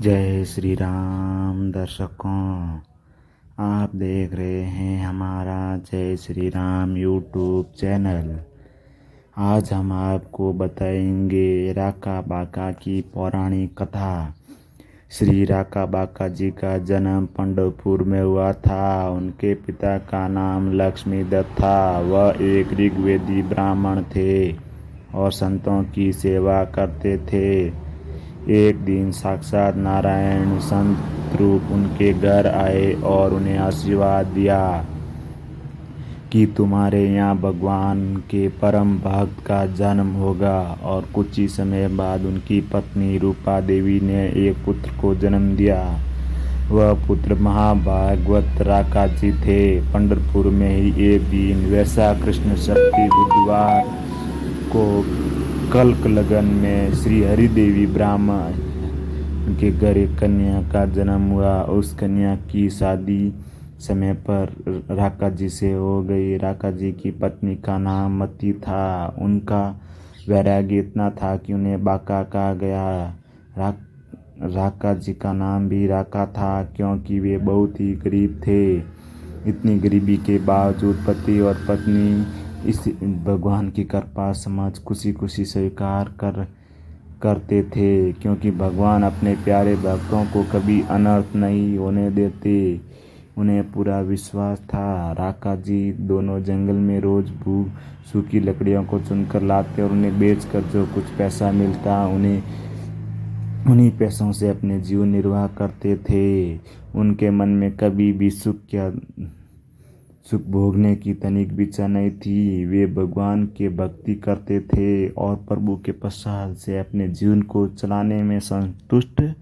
जय श्री राम दर्शकों, आप देख रहे हैं हमारा जय श्री राम यूट्यूब चैनल। आज हम आपको बताएंगे राका बाका की पौराणिक कथा। श्री राका बाका जी का जन्म पंढरपुर में हुआ था। उनके पिता का नाम लक्ष्मी दत्त था। वह एक ऋग्वेदी ब्राह्मण थे और संतों की सेवा करते थे। एक दिन साक्षात नारायण संत रूप उनके घर आए और उन्हें आशीर्वाद दिया कि तुम्हारे यहाँ भगवान के परम भक्त का जन्म होगा। और कुछ ही समय बाद उनकी पत्नी रूपा देवी ने एक पुत्र को जन्म दिया। वह पुत्र महाभागवत राका जी थे। पंढरपुर में ही एक दिन वैशाख कृष्ण शक्ति बुधवार को कल्क लगन में श्री हरिदेवी ब्राह्मण के घर एक कन्या का जन्म हुआ। उस कन्या की शादी समय पर राका जी से हो गई। राका जी की पत्नी का नाम मती था। उनका वैराग्य इतना था कि उन्हें बाका कहा गया। राका जी का नाम भी राका था क्योंकि वे बहुत ही गरीब थे। इतनी गरीबी के बावजूद पति और पत्नी इस भगवान की कृपा समझ खुशी खुशी स्वीकार करते थे, क्योंकि भगवान अपने प्यारे भक्तों को कभी अनर्थ नहीं होने देते। उन्हें पूरा विश्वास था। राका जी दोनों जंगल में रोज सूखी लकड़ियों को चुनकर लाते और उन्हें बेचकर जो कुछ पैसा मिलता उन्हीं पैसों से अपने जीवन निर्वाह करते थे। उनके मन में कभी भी सुख भोगने की तनिक भी इच्छा नहीं थी। वे भगवान के भक्ति करते थे और प्रभु के प्रसाद से अपने जीवन को चलाने में संतुष्ट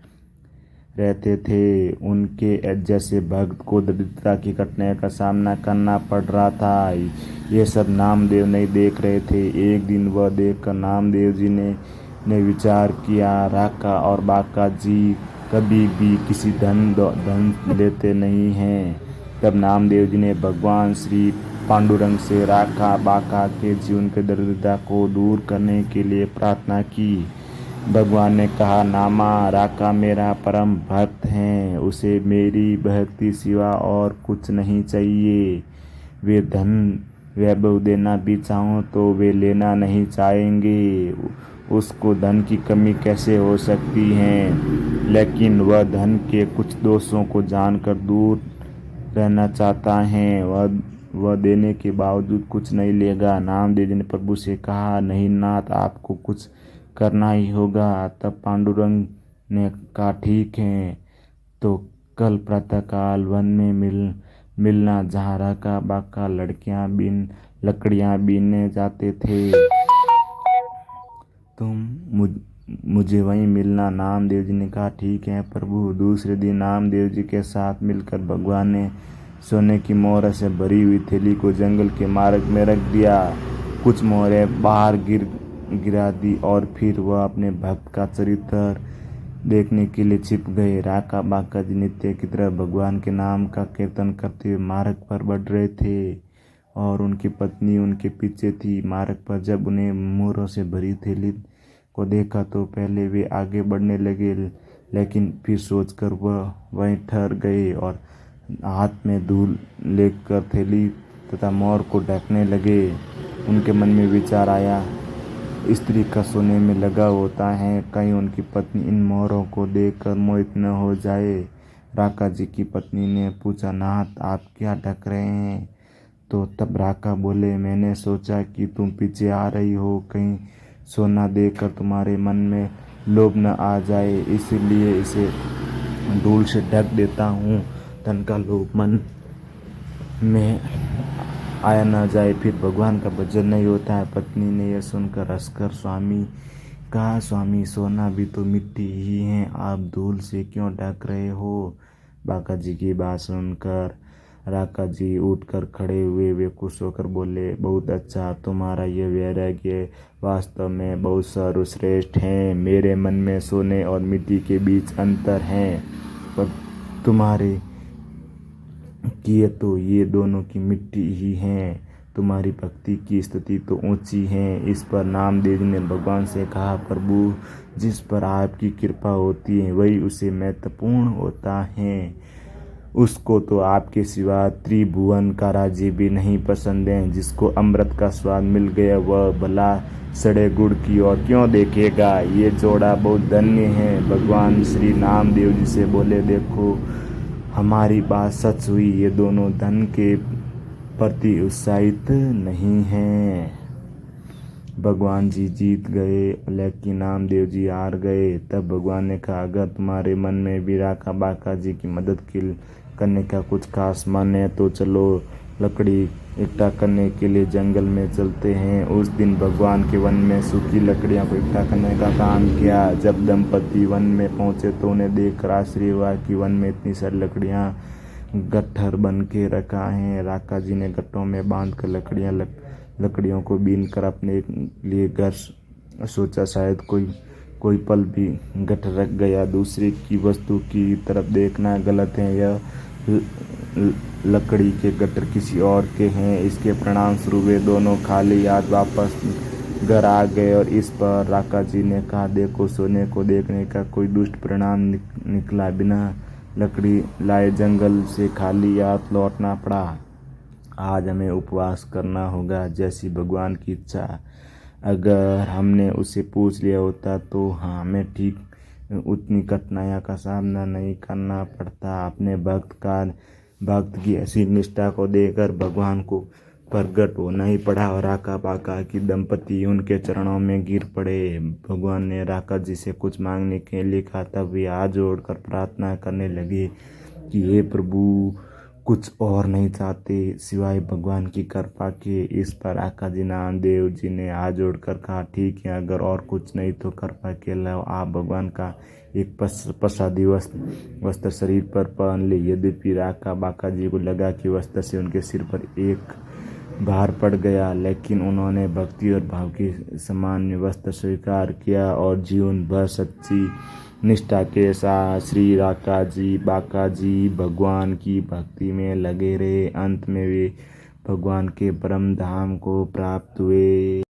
रहते थे। उनके जैसे भक्त को दरिद्रता की कठिनाई का सामना करना पड़ रहा था। ये सब नामदेव नहीं देख रहे थे। एक दिन वह देखकर नामदेव जी ने विचार किया, राका और बाका जी कभी भी किसी धन लेते नहीं हैं। तब नामदेव जी ने भगवान श्री पांडुरंग से राका बाका के जीवन के दरिद्रता को दूर करने के लिए प्रार्थना की। भगवान ने कहा, नामा राका मेरा परम भक्त है, उसे मेरी भक्ति सिवा और कुछ नहीं चाहिए। वे धन वैभव देना भी चाहों तो वे लेना नहीं चाहेंगे। उसको धन की कमी कैसे हो सकती है, लेकिन वह धन के कुछ दोषों को जानकर दूर रहना चाहता है। वह देने के बावजूद कुछ नहीं लेगा। नामदेव जी ने प्रभु से कहा, नहीं नाथ, आपको कुछ करना ही होगा। तब पांडुरंग ने कहा, ठीक है, तो कल प्रातःकाल वन में मिलना, जहाँ राका बाका लकड़ियाँ बीनने जाते थे। तुम मुझे वहीं मिलना। नामदेव जी ने कहा, ठीक है प्रभु। दूसरे दिन नामदेव जी के साथ मिलकर भगवान ने सोने की मोहर से भरी हुई थैली को जंगल के मार्ग में रख दिया। कुछ मोहरें बाहर गिरा दी और फिर वह अपने भक्त का चरित्र देखने के लिए छिप गए। राका बाका जी नित्य की तरह भगवान के नाम का कीर्तन करते हुए मार्ग पर बढ़ रहे थे और उनकी पत्नी उनके पीछे थी। मार्ग पर जब उन्हें मोहरों से भरी थैली को देखा तो पहले वे आगे बढ़ने लगे, लेकिन फिर सोचकर वह वहीं ठहर गए और हाथ में धूल लेकर थैली तथा मोहर को ढकने लगे। उनके मन में विचार आया, स्त्री का सोने में लगा होता है, कहीं उनकी पत्नी इन मोहरों को देखकर मोहित न हो जाए। राका जी की पत्नी ने पूछा, नाथ आप क्या ढक रहे हैं? तो तब राका बोले, मैंने सोचा कि तुम पीछे आ रही हो, कहीं सोना देखकर तुम्हारे मन में लोभ न आ जाए, इसलिए इसे धूल से ढक देता हूँ, धन का लोभ मन में आया न जाए, फिर भगवान का भजन नहीं होता है। पत्नी ने यह सुनकर हंसकर स्वामी सोना भी तो मिट्टी ही है, आप धूल से क्यों ढक रहे हो? बाका जी की बात सुनकर राका जी उठकर खड़े हुए। वे खुश होकर बोले, बहुत अच्छा, तुम्हारा यह वैराग्य वास्तव में बहुत सर्वश्रेष्ठ है। मेरे मन में सोने और मिट्टी के बीच अंतर है, पर तुम्हारे किए तो ये दोनों की मिट्टी ही हैं। तुम्हारी भक्ति की स्तुति तो ऊंची है। इस पर नामदेव जी ने भगवान से कहा, प्रभु जिस पर आपकी कृपा होती है वही उसे महत्वपूर्ण होता है। उसको तो आपके सिवा त्रिभुवन का राज्य भी नहीं पसंद है। जिसको अमृत का स्वाद मिल गया वह भला सड़े गुड़ की ओर क्यों देखेगा। ये जोड़ा बहुत धन्य है। भगवान श्री नामदेव जी से बोले, देखो हमारी बात सच हुई। ये दोनों धन के प्रति उत्साहित नहीं हैं। भगवान जी जीत गए लेकिन नामदेव जी हार गए। तब भगवान ने कहा, अगर तुम्हारे मन में भी राका बाका जी की मदद करने का कुछ खास मन है तो चलो लकड़ी इकट्ठा करने के लिए जंगल में चलते हैं। उस दिन भगवान के वन में सूखी लकड़ियां को इकट्ठा करने का काम किया। जब दंपति वन में पहुंचे तो उन्हें देखकर आश्चर्य हुआ कि वन में इतनी सारी लकड़ियां गट्ठर बन के रखा है। राका जी ने गट्ठों में बांध कर लकड़ियों को बीन कर अपने लिए घर सोचा, शायद कोई पल भी गट्ठर रख गया। दूसरे की वस्तु की तरफ देखना गलत है। यह लकड़ी के गट्ठर किसी और के हैं। इसके परिणाम स्वरूप वे दोनों खाली हाथ वापस घर आ गए। और इस पर राका जी ने कहा, देखो सोने को देखने का कोई दुष्ट परिणाम निकला। बिना लकड़ी लाए जंगल से खाली हाथ लौटना पड़ा। आज हमें उपवास करना होगा, जैसी भगवान की इच्छा। अगर हमने उससे पूछ लिया होता तो हमें ठीक उतनी कठिनाइयों का सामना नहीं करना पड़ता। अपने भक्त की ऐसी निष्ठा को देखकर भगवान को प्रकट होना ही पड़ा और राका बाका की दंपति उनके चरणों में गिर पड़े। भगवान ने राका जी से कुछ मांगने के लिए कहा। तब वे हाथ जोड़कर प्रार्थना करने लगे कि हे प्रभु, कुछ और नहीं चाहते सिवाय भगवान की कृपा के। इस पर राका जी नामदेव जी ने हाथ जोड़कर कहा, ठीक है, अगर और कुछ नहीं तो कृपा के अलावा आप भगवान का एक प्रसादी वस्त्र शरीर पर पहन ले। यद्यपि राका बाका जी को लगा कि वस्त्र से उनके सिर पर एक भार पड़ गया, लेकिन उन्होंने भक्ति और भाव के सामान्य वस्त्र स्वीकार किया और जीवन भर सच्ची निष्ठा के साथ श्री राका जी बाका जी भगवान की भक्ति में लगे रहे। अंत में वे भगवान के परम धाम को प्राप्त हुए।